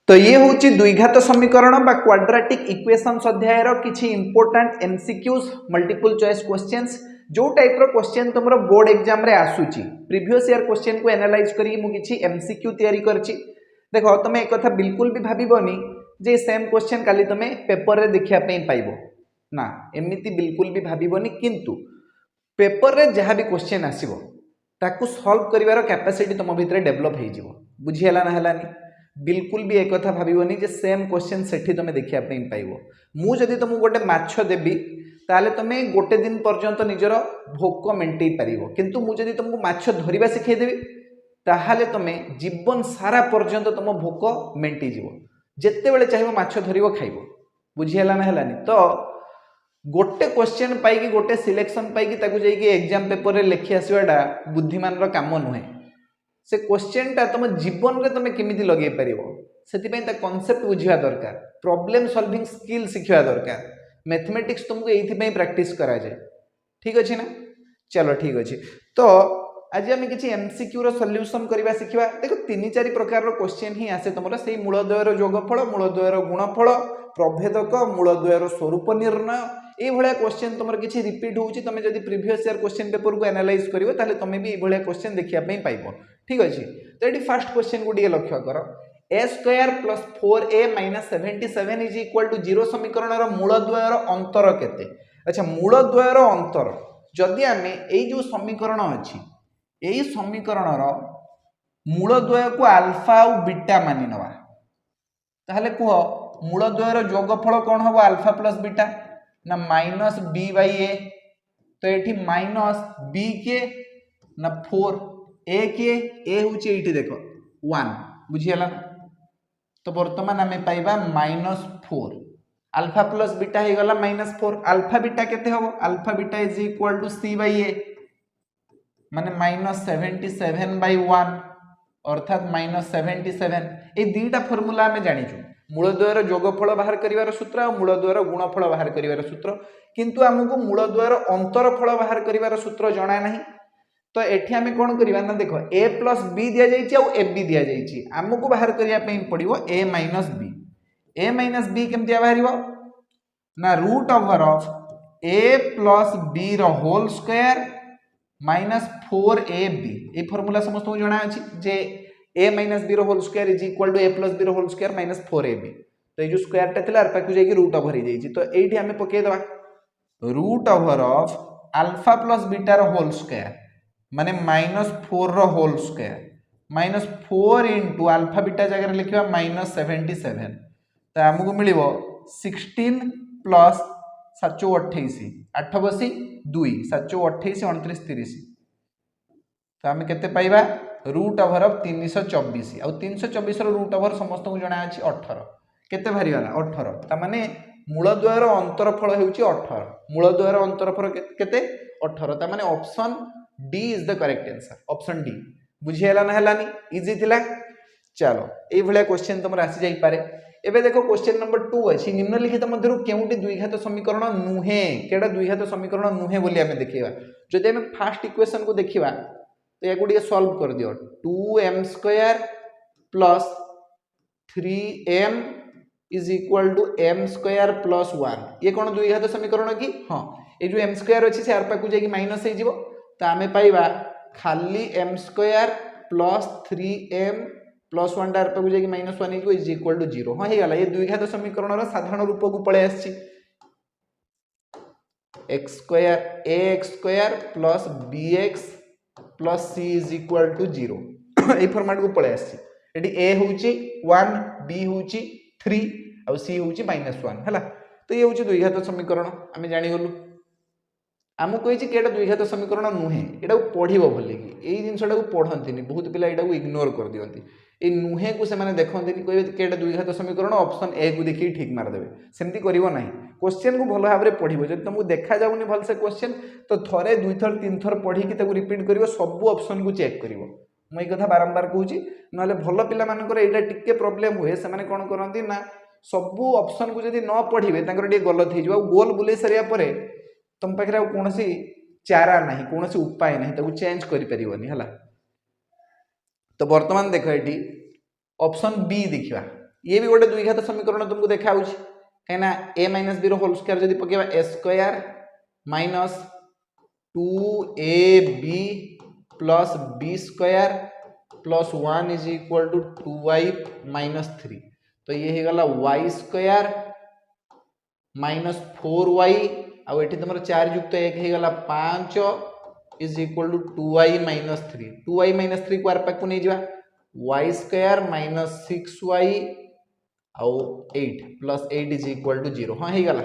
तो ये हूँ द्विघात समीकरण बा क्वाड्रेटिक इक्वेशंस अध्याय किछि important MCQs multiple choice questions जो टाइप रो क्वेश्चन तुमरो बोर्ड एग्जाम रे आसुची प्रीवियस ईयर क्वेश्चन को एनालाइज करी मु किछि एमसीक्यू तयारी करछि। देखो तुम एक कथा बिल्कुल भी भाबिबोनी जे सेम क्वेश्चन काली तुम पेपर रे देखिया पई पाइबो ना, एमिति बिल्कुल भी भाबिबोनी। किंतु पेपर रे जहाँ भी क्वेश्चन आसीबो ताकू सॉल्व करिवार कैपेसिटी तुम भितर डेवलप हो जिवो। बुझी हला ना हलानी? बिल्कुल भी एक कथा भाबिबोनी जे सेम क्वेश्चन सेठी तुम देखिया पई पाइबो। मु जदि तुमको गोटे माछ देबी ताले तुमे गोटे दिन पर्यंत निजर भोक मेंटेई पारिबो, किंतु मु जदि तुमको माछ धरिबा सिखाई देबी ताहाले तुमे जीवन सारा पर्यंत तुम भोक मेंटेई जिवो, जेते बेले चाहिबो माछ धरिबो खाइबो। बुझी हला ना हलानी? तो गोटे क्वेश्चन पाई गोटे सिलेक्शन पाई ताकू जाइए एग्जाम पेपर रे लिखि आसवाटा बुद्धिमान काम नुहे। से क्वेश्चन टा तुम जीवन में तुम केमिति लगे पार से कॉन्सेप्ट बुझा दरकार, प्रॉब्लम सॉल्विंग स्किल शिखा दरकार। मैथमेटिक्स तुमको ये प्रैक्टिस करा जाए। ठीक अच्छे ना? चलो ठीक अच्छे। तो आज आम किसी एमसीक्यू रो सॉल्यूशन करवा शिखा। देखो 3-4 प्रकार रो क्वेश्चन ही आसे तुम से मूलद्वयर जोगफल, मूलद्वयर गुणफल, प्रभेदक, मूलद्वयर स्वरूप निर्णय, ये भाया क्वेश्चन तुम किसी रिपीट होची। तुम जब प्रीवियस ईयर क्वेश्चन पेपर को एनालाइज करिवो ताले तुम भी ये क्वेश्चन देखिया पई पाइबो। ठीक अच्छे। तो ये फर्स्ट क्वेश्चन को टे लक्ष्य कर। a square plus 4a minus 77 is equal to 0 समीकरण मूलद्वयर अंतर केते? अच्छा, मूलद्वयर अंतर जदि आमे एई जो समीकरण अछि एई समीकरण मूलद्वय को अल्फा और बीटा मानि नवा ताहले कह मूलद्वयर जोगफल कौन हम? अल्फा प्लस बीटा ना माइनस बी बाई ए। तो ये माइनस बी के ना 4 ए के ए हूँ ये देख 1। बुझीगला ना? तो बर्तमान आम पाइबा -4 अल्फा प्लस बीटा हो गला -4। अल्फा बीटा केते हम? Alpha beta is equal to C by A माने -77/1 अर्थात -77। ये दुईटा फर्मूला आम जानिचु, मूलद्वयर जोगफल बाहर करिवार सूत्र और मूलद्वयर गुणफल बाहर करिवार सूत्र। किंतु आमको मूलद्वयर अंतरफल बाहर करिवार सूत्र जणा नहीं। तो एठी आमे कोन करिवा ना, देखो a प्लस बी दिया जाइछि और ए बी दिया जाइछि। आमको बाहर करिया पई पड़िबो a minus B. a minus B केमति बाहरिबो ना root over of a plus b रो होल स्क्वायर माइनस 4ab। ए फार्मूला समस्त को जणा अछि जे a माइनस b रो whole square is equal to a plus b रो होल स्क्वायर माइनस 4ab। तो ये जो स्क्वायर टा थिला आर पाकु जाई रूट ओवर हो जाइछि। तो एठी आमे पके दबा root over of alpha plus beta रो होल स्क्वायर माने -4 रो whole square -4 into alpha beta जगह लिखा -77। तो आमको मिल 16 प्लस 728 8 बसी 2 728 29 30। तो आम के पाइबा रूट ओवर ऑफ 324 आ 324 रूट ओवर समस्त को जना अछि 18। केते भारी वाला 18। ता माने मूलद्वयर अंतरफल हेउची 18। मूलद्वयर अंतरफल केते 18। ता माने option D is the correct answer, option D. बुझीगला ना हलानी? इजी थिला। चलो ये भाया क्वेश्चन तुम आसी जाई पारे। एबे देखो क्वेश्चन नंबर 2 अछि निम्नलिखित मध्यरु केउटी द्विघात समीकरण नुहे? केडा द्विघात समीकरण नुहे बोली हमें देखिबा। जदि हमें फर्स्ट इक्वेशन को देखिबा तो या गुडी सॉल्व कर दियो। 2m² plus 3m is equal to m² plus 1। ये कौन द्विघात समीकरण की? हाँ, ये जो m² अच्छी से आर पाकु जाई माइनस हो जिवो। तो आमे पाइबा खाली m² plus 3m plus 1 are पाकु जाई -1 हो इज इक्वल टू 0। हाँ, हे गला। ये द्विघात समीकरण साधारण रूप को पळे आछि ax² plus bx plus c is equal to 0। ए फॉर्मेट को पळे आछि। एटी a होउची 1 b होउची 3 और c होउची -1 हला। तो ये होउची द्विघात समीकरण आमे जानि गलु। आमको कही केटा द्विघात समीकरण नुहे एटा पढ़िबो भली कि एई जिंसटा को पढ़ंतिनी। बहुत पिला एटा को इग्नोर कर दियंती। ए नुहे को से माने देखंतिनी, कहबे केटा द्विघात समीकरण ऑप्शन ए को देखि ठीक मार देबे। सेमती करिवो नाही। क्वेश्चन को भलो भाबरे पढ़िबो। जदि तुमको देखा जाउनी भल से क्वेश्चन तो थरे 2 थर 3 थर पढ़ी कि ताको रिपीट करिवो, सब ऑप्शन को चेक करिवो। मैं कथा बारंबार कहूची नले भलो पिला मानकर एटा टिके प्रॉब्लम हुए। से माने कोन करंती ना सब ऑप्शन को जदि न पढ़िबे तांकर टिके गलत हे जिवो। गोल बुले सरिया परे तुम पाखे कौन चारा ना कौन उपाय ना चेंज कर। तो बर्तमान देख ये ऑप्शन बी देखा ये भी गोटे द्विघात समीकरण तुमको देखा कहीं A minus B whole square जब पकेबा A square minus 2ab plus B square plus 1 is equal to 2y minus 3 तो ये हो गला y स्क्वायर माइनस 4y आउ एठी तुम 4 युक्त 1 हो गला 5 is equal to 2y minus 3 2y minus 3 को आर पाक को नहीं जावा y स्क्वायर माइनस 6y आउ 8 प्लस 8 इज इक्वल टू 0 हाँ हो गला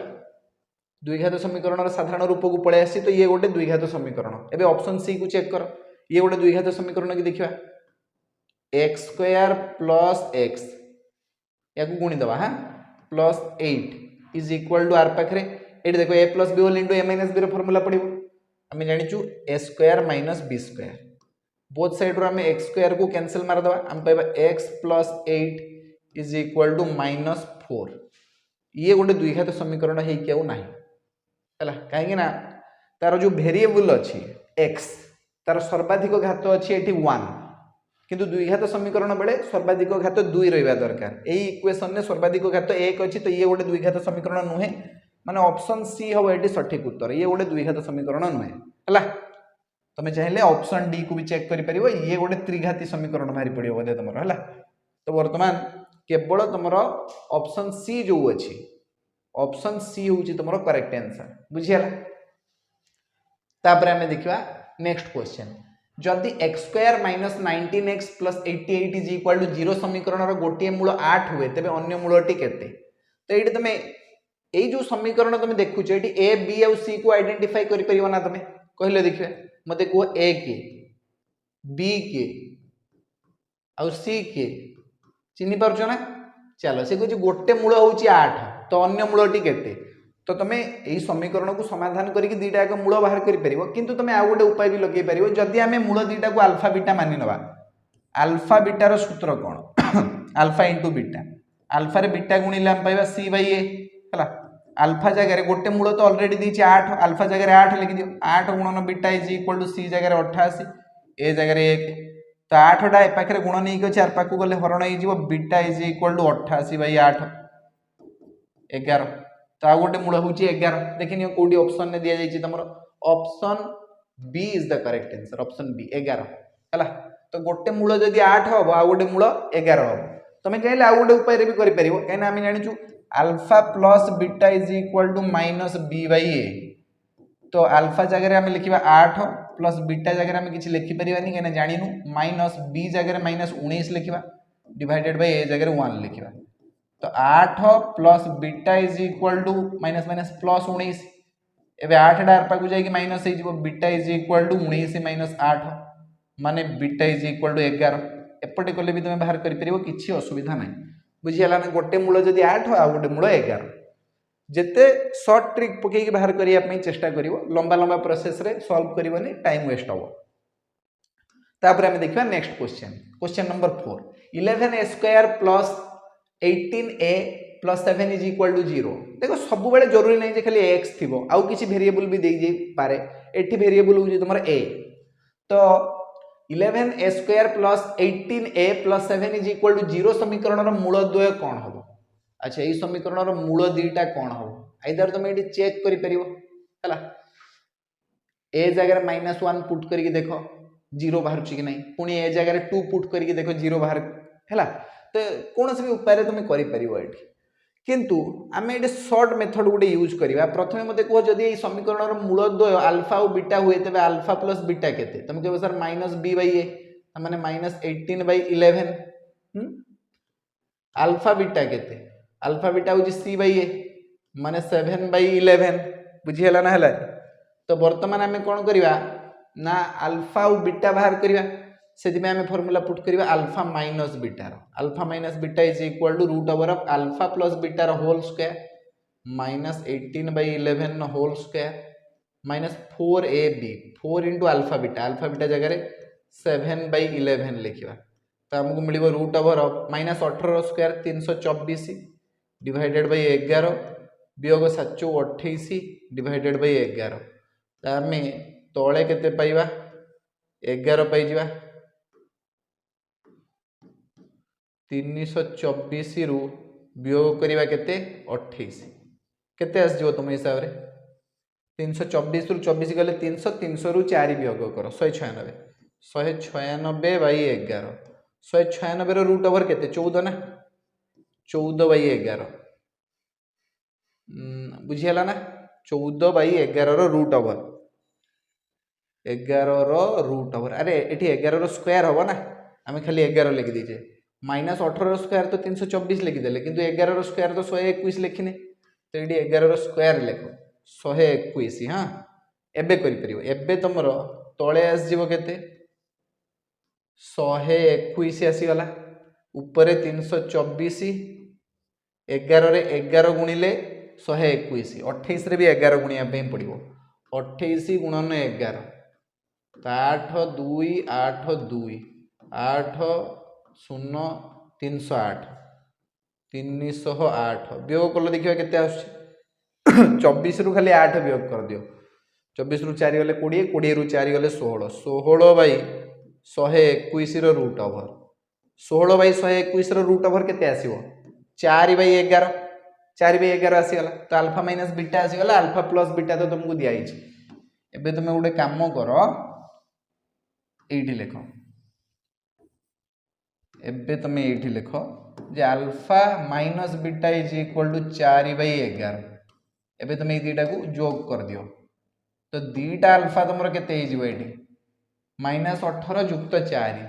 द्विघात समीकरण साधारण रूप को पड़े आसी तो ये गोटे द्विघात समीकरण एबे ऑप्शन सी को चेक कर ये गोटे द्विघात समीकरण की देखिबा x स्क्वायर प्लस x या को गुणी दबा हां प्लस 8 इज इक्वल टू आर पाखरे एटी देखो a plus b whole into a minus b रो फार्मूला पड़िबो आमे जानिचु a square minus b square both side रो आमे x स्क्वायर को कैंसिल मार दबा हम पाइबा x plus 8 is equal to minus 4 ये गोटे द्विघात समीकरण है कि आउ नाही हला काहे ना तार जो वेरिएबल अछि x तार सर्वाधिक घात अछि एठी 1 किंतु द्विघात समीकरण बेले सर्वाधिक घात 2 रहबा दरकार एई इक्वेशन ने सर्वाधिक घात 1 अछि तो ये गोटे द्विघात समीकरण नुहे माने ऑप्शन सी हो एठी सठिक उत्तर ये गोटे द्विघात समीकरण नुहे हला तमे चाहिले ऑप्शन डी को भी चेक करि परिबो ये गोटे त्रिघाती समीकरण भारी पड़ियो बोधे तमरो हला तो वर्तमान केवल तुमर ऑप्शन सी जो अछि ऑप्शन सी होची तुमरो करेक्ट आंसर बुझियाला तापर हमें देखिबा नेक्स्ट क्वेश्चन जदि x square minus 19x plus 88 is equal to 0 समीकरण रो गोटे मूल 8 हुए तबे अन्य मूलटी केते तो एठी तमे एई जो समीकरण तमे देखु छ एठी a b और c को आइडेंटिफाई करि परिबो ना तमे कहले देखिबे मते को a के b के और c के चिन्हि पारछो ना चलो से कुछ गोटे मूल होची 8 तो अन्य मूलटी केते तो तमे एई समीकरण को समाधान करके दीटा एक मूल बाहर करि परिबो किंतु तमे आ गोटे उपाय भी लगे परिबो जदि हमें मूल दीटा को अल्फा बीटा मानि नबा अल्फा बीटा रो सूत्र कोन अल्फा इनटू बीटा अल्फा रे बीटा गुणिले हम पाइबा c बाय a हला अल्फा जगह रे गोटे मूल तो ऑलरेडी दी छ 8 अल्फा जगह रे 8 लिखि दियो 8 गुणन beta is equal to c जगह रे 88 a जगह रे 1 तो 8 टा ए पाखरे गुण नै के चार पाखु गले हरण हे जीवो beta is equal to 88 by 8 11 तो आ गोटे मूल होची 11 देखिनियो कोडी ऑप्शन ने दिया जाई तमरो option B is the correct answer option B 11 हला तो गोटे मूल जदी 8 हो आ गोटे मूल 11 हो तमे कहले आ गोटे उपाय रे भी करि परिबो कहना हम जानिचु alpha plus beta is equal to minus b by a तो अल्फा जगह रे हम लिखिबा 8 प्लस बीटा जगह रे हम किछि लिखि परिबानी कहना जानिनु माइनस b जगह रे माइनस 19 लिखिबा डिवाइडेड बाय a जगह रे 1 लिखिबा तो 8 plus beta is equal to minus minus plus 19 एबे 8 डार पाकु जाई कि माइनस हे जीवो beta is equal to 19 minus 8 माने बीटा इज इक्वल टू 11 एपटे कोले भी तुमे बाहर करि परिबो किछि असुविधा नै बुझियाला ना गोटे मूल जदी 8 आ गोटे मूल 11 जेते शॉर्ट ट्रिक पकेई बाहर करिया पई चेष्टा करिवो लंबा लंबा प्रोसेस रे सॉल्व करिवनी टाइम वेस्ट हो तापर हम देखिबा next question number 4 11a square plus 18a plus 7 is equal to 0 देखो सब बेले जरूरी नहीं जे खाली x थिबो आउ किछि वेरिएबल भी देई जे पारे एठी वेरिएबल हो जे तमर a तो 11a square plus 18a plus 7 is equal to 0 समीकरण रो मूल द्वय कोन हबो अच्छा ए समीकरण रो मूल दुईटा कोन हबो आइदर तुम एठी चेक करि परिबो हला a जगह रे -1 पुट करके देखो 0 बाहर छि कि नहीं पुनी a जगह रे 2 पुट करके देखो 0 बाहर हला तो कौन से भी उपाय रे तुम करि परिबो एठी किंतु आमे एटे शॉर्ट मेथड गुटे यूज करिबा प्रथमे मते कहो जदी ए समीकरण रो मूल द्वय अल्फा और बीटा हुए तबे अल्फा प्लस बीटा केते तुम कहबो सर -b बाय a माने -18 बाय 11 अल्फा बीटा केते अल्फा बीटा हो c बाय a माने 7 बाय 11 बुझी हला ना हला तो वर्तमान आमे कोन करिबा ना अल्फा और बीटा बाहर करिबा सेति में आमे फार्मूला पुट करिबा alpha minus beta is equal to root over of alpha plus beta रो whole square -18 by 11 no whole square minus 4ab 4 into alpha beta जगह रे 7 बाय 11 लिखिबा तो हमको मिलिबो root over of -18 square 324 divided by 11 वियोग 7 28 divided by 11 तो आमे तळे केते पाइबा 11 पाइ जिबा 324 रु वियोग करवा केते 28 केते आस जिवो तुम हिसाब रे 324 रु 24 गले 300 300 रु 4 वियोग कर 196 196 बाई 11 196 रो रूट ओवर केते 14 ना 14 बाई 11 बुझीला ना 14 बाई 11 रो रूट ओवर 11 रो रूट ओवर अरे एठी 11 रो स्क्वायर होबो ना आमे खाली 11 लिखि दीजे माइनस 18 रो स्क्वायर तो 324 लिखि देले किंतु 11 रो स्क्वायर तो 121 लिखिने तो एठी 11 रो स्क्वायर लिखो 121 हां एबे करि परिबो एबे तमरो तळे आस जीवो केते 121 आसी गला ऊपर 324 11 रे 11 गुणिले 121 28 रे भी 11 गुणिया पे पड़िबो 28 गुणन 11 8 2 8 2 8 0 308 308 वियोग कल देखिए केते आछी 24 रु खाली 8 वियोग कर दियो 24 रु 4 गले 20 20 रु 4 गले 16 16 बाई 121 रो रूट ओवर 16 बाई 121 रो रूट ओवर केते आसीबो 4 बाई 11 4 बाई 11 आसी गला तो अल्फा माइनस बीटा आसी गला अल्फा प्लस बीटा तो तुमको दिया हिच एबे तुमे गोटे काम करो एठी लिखो एबे तुमे एठी लिखो जे alpha minus beta is equal to 4 by 11 एबे तुमे ई दीटा को जोग कर दियो तो दीटा अल्फा तुमरो केते ही जीवो एठी माइनस 18 जुक्त 4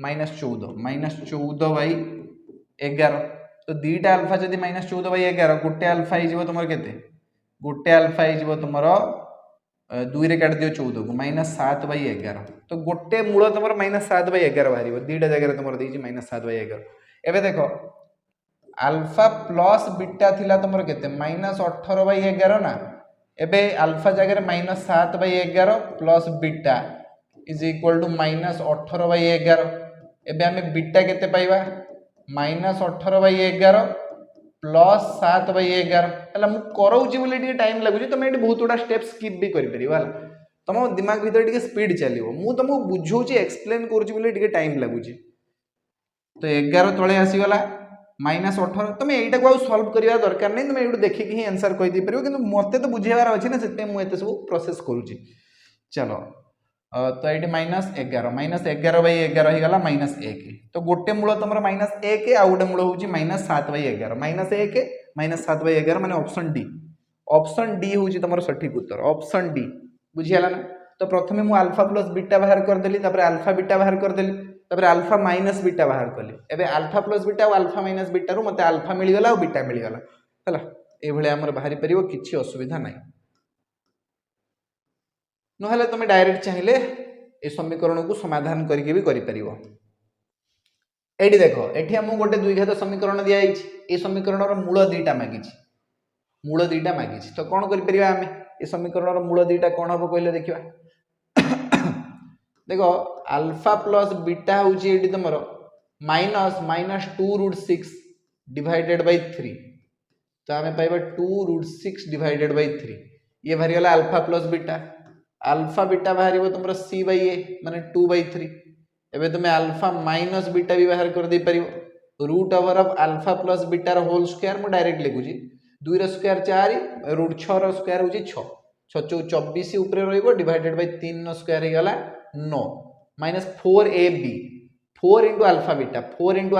माइनस 14 बाई 11 तो दीटा अल्फा जदि माइनस 14 बाई 11 गोटे अल्फा ही जीवो तुमरो केते गोटे अल्फा ही जीवो तुमरो 2 रे काट दियो 14 को माइनस 7 बाई 11 तो गोटे मूल तुमरो माइनस 7 बाई 11 बाहरिबो दीटा जगह रे तुमरो देजी माइनस 7 बाई 11 एबे देखो अल्फा प्लस बीटा थिला तुमरो केते माइनस 18 बाई 11 ना एबे अल्फा जगह रे minus 7 by 11 plus beta is equal to minus 18 by 11 एबे हमें बीटा केते पाइबा माइनस 18 बाई 11 प्लस 7 बाई 11 हला मु करौची बोले टी टाइम लागुची तमे एटी बहुत उडा स्टेप स्किप भी करि परिबो हला तम दिमाग भीतर टी स्पीड चलिबो मु तमको बुझौची एक्सप्लेन करूची बोले टी टाइम लागुची तो 11 तळे आसी गला माइनस 18 तमे एटा को सॉल्व करिया दरकार नै तमे एटू देखि कि आंसर कहि दी परिबो किंतु मते तो बुझेबार अछि ना सेते मु एते सब प्रोसेस करूची चलो तो ये माइनस 11 बाई 11 हो गला माइनस 1 तो गोटे मूल तुम माइनस 1 आ गोटे मूल हूँ minus 7 by 11 minus 1 minus 7 by 11 माने ऑप्शन डी हूँ तुम सठिक उत्तर ऑप्शन डी बुझीगला ना तो प्रथम मुझे अल्फा प्लस बीटा बाहर करदेली अल्फा बीटा बाहर करदेली अल्फा माइनस बीटा बाहर कली एबे अल्फा प्लस बीटा और अल्फा माइनस बीटा रू मते अल्फा मिलगला और बीटा मिलगला हला ए भले हमर बाहरी परिबो किछि असुविधा नाही नहले तुम डायरेक्ट चाहिए ए समीकरण को समाधान करके भी करि परिबो एठी देखो एठी हम गोटे द्विघात समीकरण दिया ए समीकरण रो मूल दुईटा मागिछि तो कोन करि परिबा हमें ए समीकरण रो मूल दुईटा कोन हबो कहले देखिबा देखो अल्फा प्लस बीटा होची एठी तमरो माइनस 2 रूट 6 डिवाइडेड बाय 3 तो हमें पाइबा 2 रूट 6 डिवाइडेड बाय 3 ये भरी गला alpha plus beta alpha beta बाहर तुम सी बाई ए माने 2 बाई 3 एबे तुम अल्फा माइनस बीटा भी बाहर कर दे परिबो root over of alpha plus beta रो होल स्क्वायर मु डायरेक्ट लिखुची 2 रो स्क्वायर 4 रूट 6 रो स्क्वायर होची 6 6 24 ऊपर रहइबो डिवाइडेड बाय 3 नो स्क्वायर हे गला 9 minus 4ab 4 into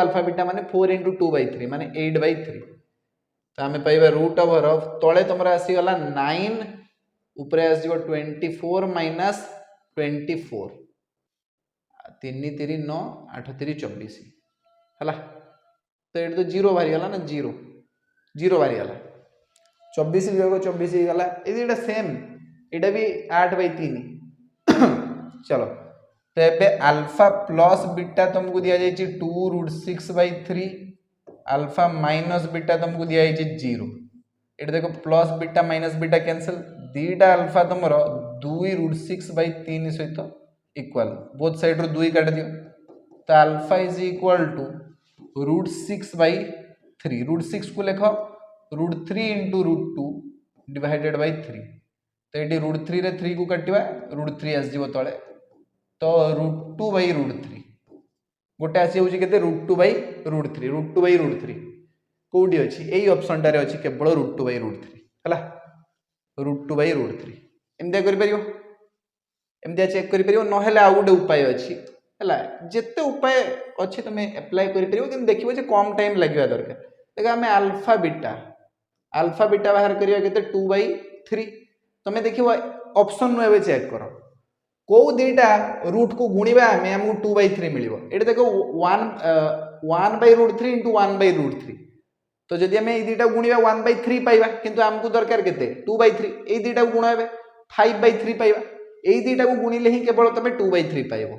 alpha beta माने 4 into 2 बाई 3 माने 8 बाई 3 तो हमें पाइबा रूट ओवर ऑफ तळे तुमरा आसी गला 9 ऊपर आस 24 माइनस 24 3 3 9 8 3 24 हला तो ये तो जीरो बाहरी गला ना जीरो बाहरी गला 24 वियोग 24 ही गला ये सेम एटा भी 8 बाई 3 चलो तो ये अल्फा प्लस बीटा तुमको दिया जाए 2 root 6 by 3 alpha minus beta तुमको दिया जाए 0 ये देखो plus beta minus beta cancel दीटा अल्फा तुम 2 रूट 6 बाई 3 सहित इक्वल बोथ साइड रो 2 काट दियो तो alpha is equal to root 6 by 3 root 6 को लिख root 3 into root 2 divided by 3 तो ये रूट 3 रे 3 को काटिबा रूट 3 आस जीवो तळे तो रूट 2 बाई रूट 3 गोटे आसी होची केते √2/√3 कोडी अछि एई ऑप्शन टारे अछि केवल √2/√3 हला √2/√3 एमदिया करि परियो एमदिया चेक करि परियो न हेले आ गोटे उपाय अछि हला जेते उपाय अछि तमे अप्लाई करि परियो कि देखिबो जे कम टाइम लागिबा दरकार देखा हमें अल्फा बीटा बाहर करिया केते 2/3 तमे देखिबो ऑप्शन नु एबे चेक करो को दीटा रूट को गुणिबा हमें हमको 2/3 मिलिबो एटा देखो 1/√3 * 1/√3 तो जदि हमें ए दीटा गुणिबा 1/3 पाइबा किंतु हमको दरकार केते 2/3 ए दीटा को गुण हेबे 5/3 पाइबा ए दीटा को गुणिले ही केवल तमे 2/3 पाइबो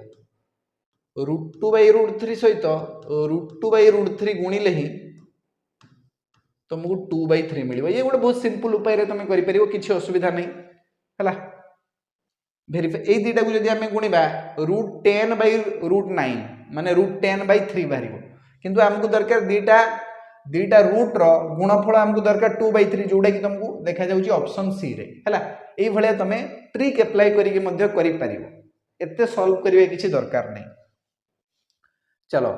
√2/√3 सहित √2/√3 गुणिले ही तुमको 2/3 मिलिबो ये गोटे बहुत सिंपल उपाय रे तुम करि परिबो किछि असुविधा नहीं हला वेरीफाई ए दीटा को जदि हमें गुणिबा √10/√9 माने √10/3 बाहरिबो किंतु हमको दरकार दीटा रूट रो गुणफल हमको दरकार 2/3 जोडा कि तुमको देखा जाउची ऑप्शन सी रे हला एई भलिया तमे ट्रिक अप्लाई करि के मध्य करि परिबो एते सॉल्व करिवे किछि दरकार नहीं चलो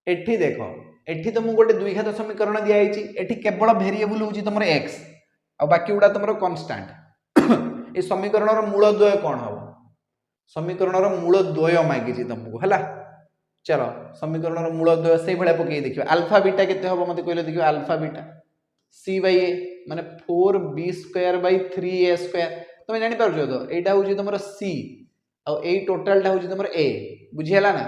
एठी देखो एठी तुमको गोटे द्विघात समीकरण दिया आइची एठी केवल वेरिएबल होची तुमर x आ बाकी उडा तुमर कांस्टेंट ए समीकरण रो मूलद्वय कोन हो समीकरण रो मूलद्वय मागी छी तुमको हला चलो समीकरण रो मूलद्वय से भले पके देखियो अल्फा बीटा केते होबो मते कहले देखियो अल्फा बीटा c/a माने 4b²/3a² तुम जानि पारजो तो एटा होची तुमर c आ ए टोटल टा होची तुमर a बुझियला ना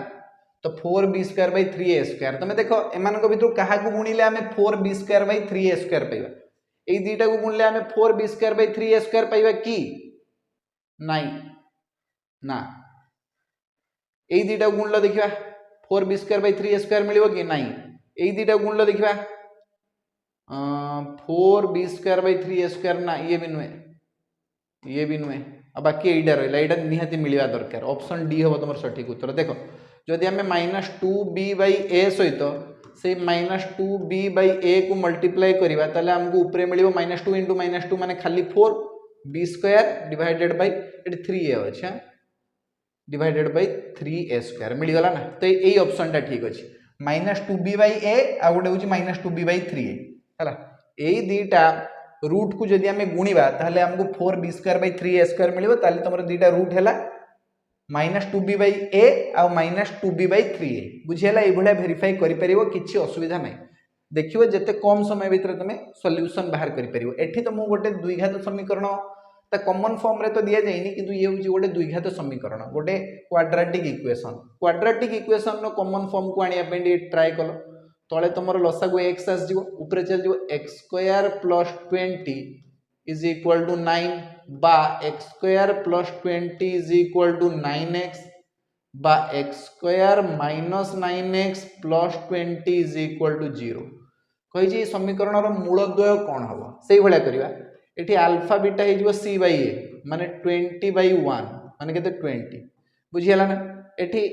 तो 4b²/3a² तुम देखो एमान को भितर कहा को गुणिले हमें 4b²/3a² पाइबा ए दीटा को गुणले हमें 4b²/3a² पाइबा की नहीं ना ए दीटा को गुणलो देखिबा 4b²/3a² मिलिबो कि नहीं ए दीटा को गुणलो देखिबा 4b²/3a² ना ये भी नुए अब बाकी एटा रहला एटा निहाती मिलिबा दरकार ऑप्शन डी हो तमर सठिक उत्तर देखो जदि हमें -2b/a सहित से -2b/a को मल्टीप्लाई करिबा ताले हमको ऊपर मिलिबो -2 * -2 माने खाली 4 b² डिवाइडेड बाय 3a अच्छा डिवाइडेड बाय 3a² मिल गला ना तो एई ऑप्शन टा ठीक अछि -2b/a आ गोटे होची -2b/3a हला एई दीटा रूट को जदि हमें गुणिबा ताले हमको 4b²/3a² मिलिबो ताले तमरो दीटा रूट हैला -2b/a आ -2b/3a बुझियला ए भलिया वेरीफाई करि परिबो किछि असुविधा नै देखिबो जते कम समय भीतर तमे सॉल्यूशन बाहर करि परिबो एठी त मु गोटे द्विघात समीकरण ता कॉमन फॉर्म रे तो दिया जाइनी किंतु ये होची गोटे द्विघात समीकरण गोटे क्वाड्रेटिक इक्वेशन नो कॉमन फॉर्म को आनिया पेंडी ट्राई कलो तळे तमरो लसागु x आस जिवो ऊपर चल जिवो x² + 20 = 9 बा x² + 20 = 9x बा x² - 9x + 20 = 0 कहि जे समीकरण रो मूलद्वय कोन हबो सेही भलिया करिवा एठी अल्फा बीटा हे जिवो c/a माने 20/1 माने केते 20 बुझियला ना एठी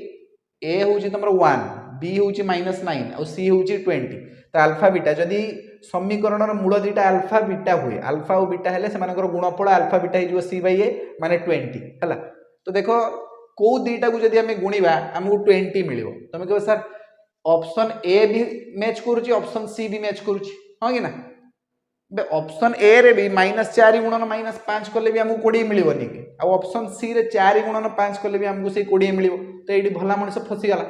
a होची तमरो 1 b होची -9 और c होची 20 तो अल्फा बीटा जदी समीकरण रो मूल दीटा अल्फा बीटा हुए अल्फा और बीटा हेले से मानकर गुणफल अल्फा बीटा हे जिवो c/a माने 20 हला तो देखो को दीटा को जदी हमें गुणीबा हमको 20 मिलिबो तमे कहबो सर ऑप्शन ए भी मैच करूची ऑप्शन सी भी मैच करूची हां कि ना बे ऑप्शन ए रे भी -4 * -5 करले भी हमको 20 मिलिबोनी कि आ ऑप्शन सी रे 4 * 5 करले भी हमको से 20 मिलिबो तो एडी भला मनुष्य फसी गला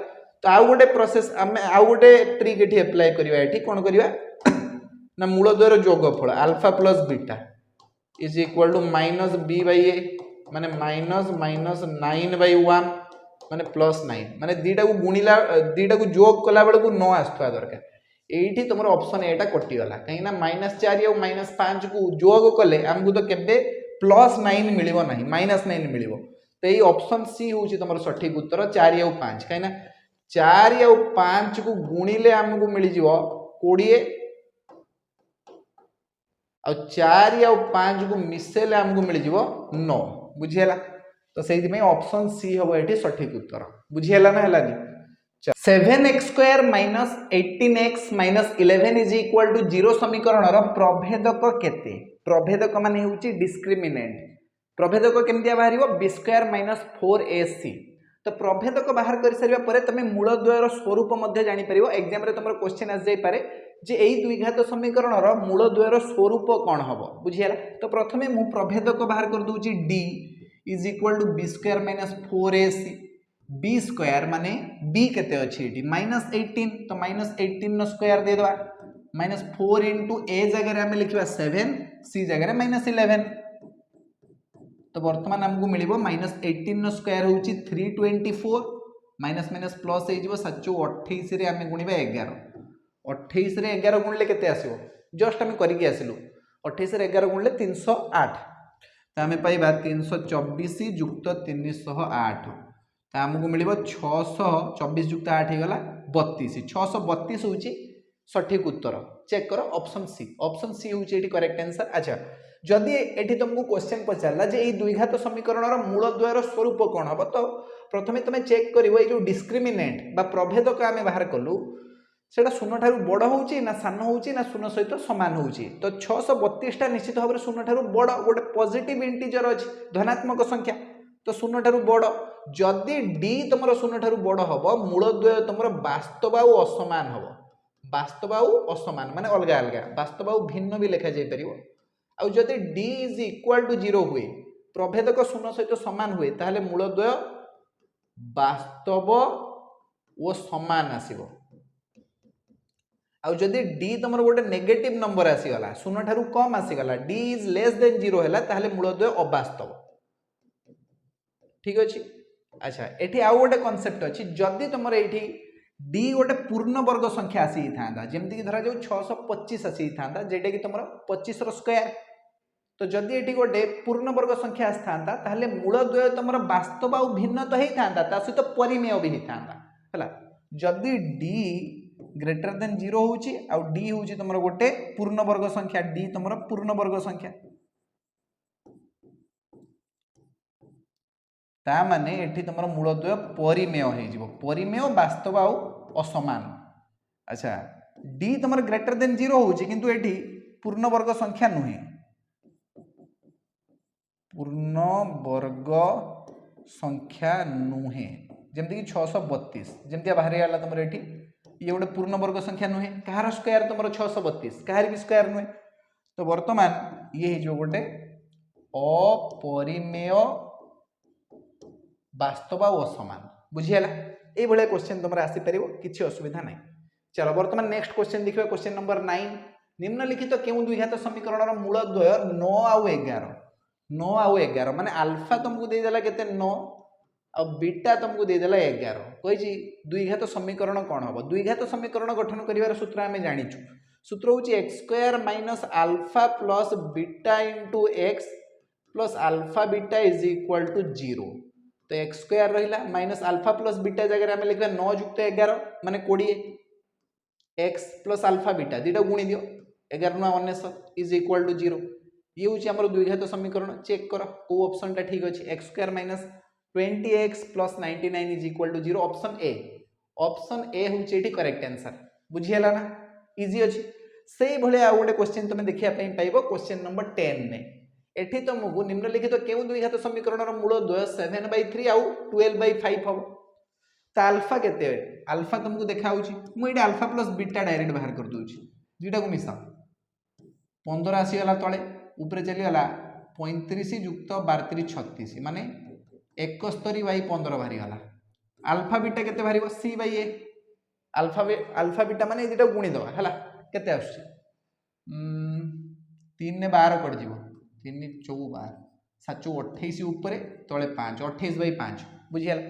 तो आउ गोटे प्रोसेस हमें आउ गोटे ट्रिक एठी अप्लाई करबा एठी कोन करबा ना मूलद्वय रो योगफल alpha plus beta is equal to -b/a माने -9/1 माने +9 माने दीटा को गुणिला दीटा को जोग कला बेल को 9 आस्थवा दरकार एठी तुमरो ऑप्शन एटा कटि गला कहीं ना -4 और -5 को जोग कले हमको तो केबे +9 मिलिबो नाही -9 मिलिबो तो ये ऑप्शन सी होची तुमरो सठिक उत्तर 4 और 5 कहीं ना 4 और 5 को गुणिले हमको मिल जिवो 20 और 4 और 5 को मिसेले हमको मिल जिवो 9 बुझियला तो सेहि में ऑप्शन सी होबो एठी सठिक उत्तर बुझियला ना हलानी 7x² - 18x - 11 = 0 समीकरण रो प्रभेदक केते प्रभेदक माने होची डिस्क्रिमिनेंट प्रभेदक केमतिया बाहरिबो b² - 4ac तो प्रभेदक बाहर कर सारिबा परे तमे मूलद्वयर स्वरूप मध्य जानि परिबो एग्जाम रे तमरो क्वेश्चन आस जाई पारे जे एई द्विघात समीकरण रो मूलद्वयर स्वरूप कोन हबो बुझियाला। तो प्रथमे मु प्रभेदक बाहर कर दूची d is equal to b square minus 4ac b square माने b केते अछि एटी -18 तो -18 नो स्क्वायर दे दवा -4 इनटू a जगह रे हम लिखिबा 7 c जगह रे -11 तो वर्तमान हमको मिलिबो -18 नो स्क्वायर होची 324 माइनस माइनस प्लस हे जिवो 728 रे हम गुणिबा 11 28 रे 11 गुणले केते आसीबो जस्ट हम करि के आसिलु 28 रे 11 गुणले 308 तो हम पाइबा 324 युक्त 308 तो हमको मिलिबो 624 युक्त 8 हे गला 32 632 होची सठिक उत्तर चेक करो ऑप्शन सी होची एटी करेक्ट आंसर। अच्छा जदि एठी तुमको क्वेश्चन पचारला जे ए द्विघात समीकरण रो मूलद्वयर स्वरूप कोन हबो तो प्रथमे तमे चेक करिवो ए जो डिस्क्रिमिनेंट बा प्रभेदक आमे बाहर कलु सेटा शून्य ठारू बड़ होउची ना सान होउची ना शून्य सहित समान होउची तो 632 टा निश्चित भाबरे शून्य ठारू बड़ गोटे पॉजिटिव इंटीजर अछि धनात्मक संख्या तो शून्य ठारू बड़ जदि d तमरो शून्य ठारू बड़ हबो मूलद्वय तमरो वास्तव आ असमान हबो वास्तव आ असमान माने अलगा अलगा वास्तव आ भिन्न भी लिखा जाय परिबो आ जदि d इज इक्वल टू 0 हुए प्रभेदक शून्य सहित समान हुए ताहले मूलद्वय वास्तव ओ समान आसीबो आ जदि d तमरो गोटे नेगेटिव नंबर आसी गला शून्य ठारू कम आसी गला d इज लेस देन 0 हैला ताहले मूलद्वय अवास्तव ठीक अछि। अच्छा एठी आ गोटे कांसेप्ट अछि जदि तमरो एठी d गोटे पूर्ण वर्ग संख्या आसी थांदा जेमति कि धरा जो 625 आसी थांदा जेटा कि तमरो 25 रो स्क्वायर तो जदि एठी गोटे पूर्ण वर्ग संख्या आस थांदा ताहले मूलद्वय तमरो वास्तव आ भिन्न तो हेई थांदा ता सहित परिमेय भी हेई थांदा हला जदि d ग्रेटर देन 0 होउची आ d होउची तमरो गोटे पूर्ण वर्ग संख्या d तमरो पूर्ण वर्ग संख्या ता माने एठी तमरो मूलद्वय परिमेय हेई जिवो परिमेय वास्तव आ असमान। अच्छा d तमरो ग्रेटर देन 0 होउची किंतु एठी पूर्ण वर्ग संख्या नुहे पूर्ण वर्ग संख्या नुहे जेमति कि 632 जेमति बाहर आला तमरो एठी ये गोटे पूर्ण वर्ग संख्या नुहे कहार स्क्वायर तमरो 632 कहार भी स्क्वायर नुहे तो वर्तमान ये हे जो गोटे अपरिमेय वास्तव आ असमान बुझियाला ए भले क्वेश्चन तुमरा आसी परिबो किछि असुविधा नै। चलो वर्तमान नेक्स्ट क्वेश्चन देखिबा क्वेश्चन नंबर 9 निम्नलिखित केउ द्विघात समीकरण रो मूलद्वय 9 आ 11 9 आ 11 माने अल्फा तुमको दे देला केते 9 आ बीटा तुमको दे देला 11 कहिछि द्विघात समीकरण कोन हबो द्विघात समीकरण गठन करिवार सूत्र हमें जानिछु सूत्र होछि x² - alpha plus beta into x plus alpha beta is equal to 0 तो x² रहिला माइनस अल्फा प्लस बीटा जगह हमें लिखबा 9 + 11 माने 20 x प्लस अल्फा बीटा दीटा गुणी दियो 11 * 19 इज इक्वल टू 0 ये होची हमर द्विघात समीकरण चेक करो को ऑप्शन टा ठीक अछि x² - 20x + 99 is equal to 0 option A होची एठी करेक्ट आंसर बुझियला ना इजी अछि सेही भले आ गोटे क्वेश्चन तमे देखिया पई पाइबो क्वेश्चन नंबर 10 ने एठी तुमको निम्नलिखित केउ द्विघात समीकरण रो मूलद्वय 7/3 आउ 12/5 हबो त अल्फा केते अल्फा तुमको देखा होची मु एडी अल्फा प्लस बीटा डायरेक्ट बाहर कर दोची दुटा को मिसा 15 आसी गला तळे ऊपर चली गला 35 युक्त 32 36 माने 71/15 बाहरी गला अल्फा बीटा केते बाहरिबो c/a अल्फा बीटा माने दुटा गुणी दवा हला केते आछी 3 ने 12 कट जीवो 3 14 728 ऊपर तळे 5 28/5 बुझियाला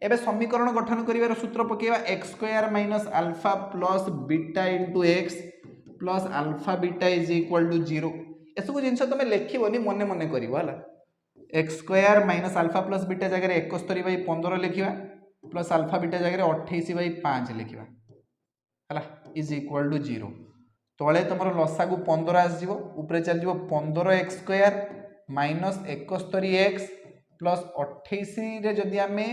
एबे समीकरण गठन करिवार सूत्र पकेवा x² - alpha plus beta into x plus alpha beta is equal to 0 एसबु जिंस तमे लेखिबोनी मने मने करिवो हला x² - अल्फा प्लस बीटा जगह रे 71/15 लिखिबा प्लस अल्फा बीटा जगह रे 28/5 लिखिबा हला इज इक्वल टू 0 तळे तमरो लसा को 15 आस जीवो ऊपर चल जीवो 15x² माइनस 71x प्लस 28 रे जदि हमें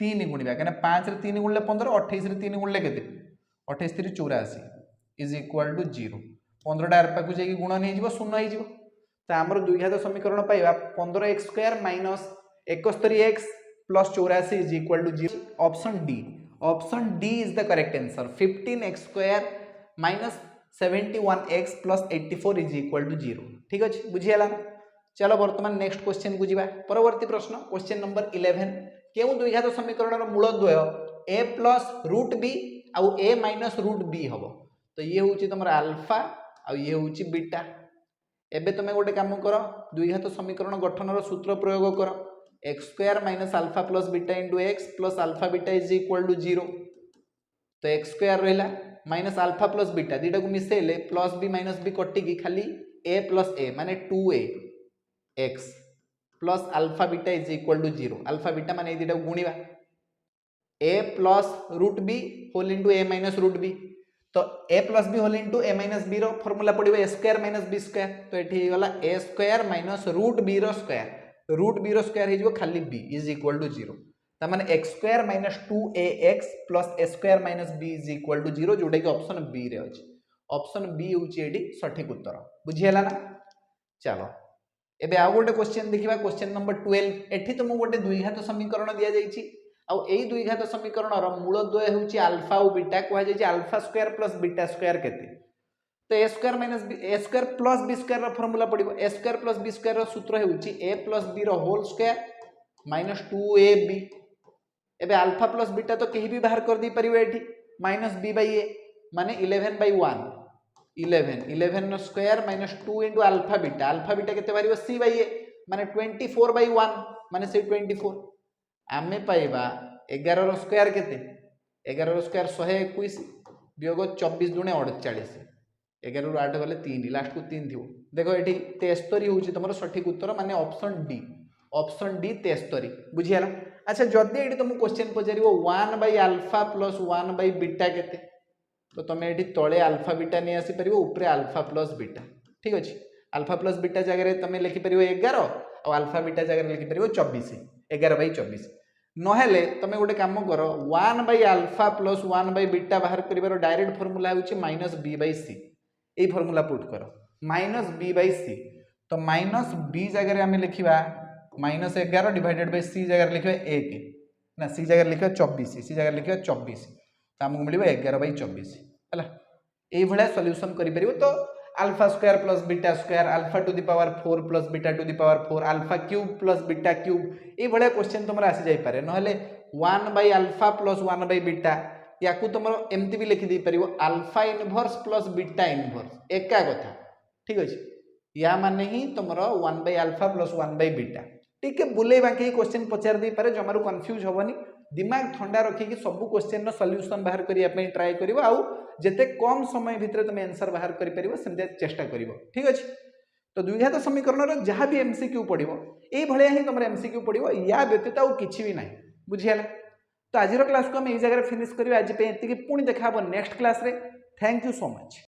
3 गुणिबा कने 5 रे 3 गुणले 15 28 रे 3 गुणले केते 28 3 84 इज इक्वल टू 0 15 टा आरपा को जेकी गुणन हे जीवो शून्य हे जीवो त हमर द्विघात समीकरण पाइबा 15x² minus 71x plus 84 is equal to 0. Option D is the correct answer. 15x square minus 71x plus 84 is equal to 0. ठीक अच्छे बुझीगला. चलो बर्तमान नेक्स्ट क्वेश्चन को जीवा. परवर्ती प्रश्न क्वेश्चन नंबर 11. केउ द्विघात समीकरण मूलद्वय a प्लस रूट बी आउ a माइनस रूट बी हम. तो ये हूँ तुम आल्फा आउ ये हूँ बीटा. एबे तुम गोटे काम कर द्विघात समीकरण गठन सूत्र प्रयोग कर. X square minus alpha plus beta into X plus alpha beta is equal to 0. तो एक्स स्क्वायर रहा माइनस अल्फा प्लस बीटा दुईटा को मिसेले प्लस बी माइनस बी कटिकी खाली ए प्लस ए माने 2a X plus alpha beta is equal to 0. Alpha beta माने दुईटा को गुणिबा A plus root B whole into A minus root B. तो A plus B whole into A minus b formula पड़ो ए square minus b square. तो ये गला a square minus root b square. Root b square हो खाली b is equal to 0. तार x square minus 2ax plus a square minus b is equal to 0 जोटा कि option B रे अछि. ऑप्शन बी हूँ सठिक उत्तर. बुझीगला ना. चलो एबे आउ गोटे क्वेश्चन देखिबा. Question number 12. एठी तुमको गोटे द्विघात समीकरण दिया जाइछि. आउ एई द्विघात समीकरण मूलद्वय होछि अल्फा और बीटा. कहा जाइछि alpha square plus beta square केते. तो A square minus B A square plus B square formula पड़ो. ए स्क्वायर प्लस बी स्क्वायर सूत्र होछि A plus B whole square minus 2ab. एबे अल्फा प्लस बीटा तो कहीं भी बाहर कर दी परिबे. एठी माइनस बी बाई ए माने 11/1 11 square minus 2 into alpha beta केते बारिबो सी बाई ए माने 24/1 माने से 24. आमे पाइबा 11 स्क्वायर केते 11 स्क्वायर 121 वियोग 24 दुणे 48. 11 रु 8 गले 3 लास्ट को 3 थी. देखो ये 73 हूँ तुम सठिक उत्तर माने ऑप्शन डी. Option D 73. बुझीगला. अच्छा जदि ये तुमको question Pachar 1 by alpha plus 1 by beta केते. तो तुम ये तले अल्फा बीटा नहीं आसीपर उपरे अल्फा प्लस बीटा. ठीक अच्छे. अल्फा प्लस बीटा जगह तुम लिखिपर 11 और अल्फा बीटा जगह लिखिपर 24 11/24. नहेले तुम गोटे कम कर 1 by alpha plus 1 by beta बाहर कर डायरेक्ट फॉर्मूला होछि माइनस बी बाई सी. यही फॉर्मूला पुट कर माइनस बी बाई सी. तो माइनस बी जगह आम लिखा माइनस 11 डिवाइडेड बाई सी जगह लिखा 1 ना सी जगह लिखा 24 सी जगह लिखा 24. तो आमको मिल 11/24 है. ये सॉल्यूशन कर. तो alpha square plus beta square alpha to the power 4 plus beta to the power 4 alpha cube plus beta cube ये क्वेश्चन तुम आसी जापे. ना 1 by alpha plus 1 by beta या तुम एमती भी लिखिदे पार alpha inverse plus beta inverse एका कथा. ठीक अच्छे. या माने ही तुम 1 by alpha plus 1 by beta. टिके बुले बाकी क्वेश्चन पचार दे पारे जमारू कन्फ्यूज हेनी. दिमाग ठंडा रखिकी सब क्वेश्चन सॉल्यूशन बाहर करने ट्राए कर जिते कम समय भितर तुम आंसर बाहर कर चेष्टा कर. ठीक अच्छे. तो द्विघात समीकरण जहाँ भी एमसीक्यू पड़ो ये ही तुम एमसीक्यू पड़ो. या व्यतीत आउ कि भी ना. बुझीगला. तो आज क्लास को आम ये जगह फिनिश करें. आज पुणी देखा नेक्स्ट क्लास रे. Thank you so much.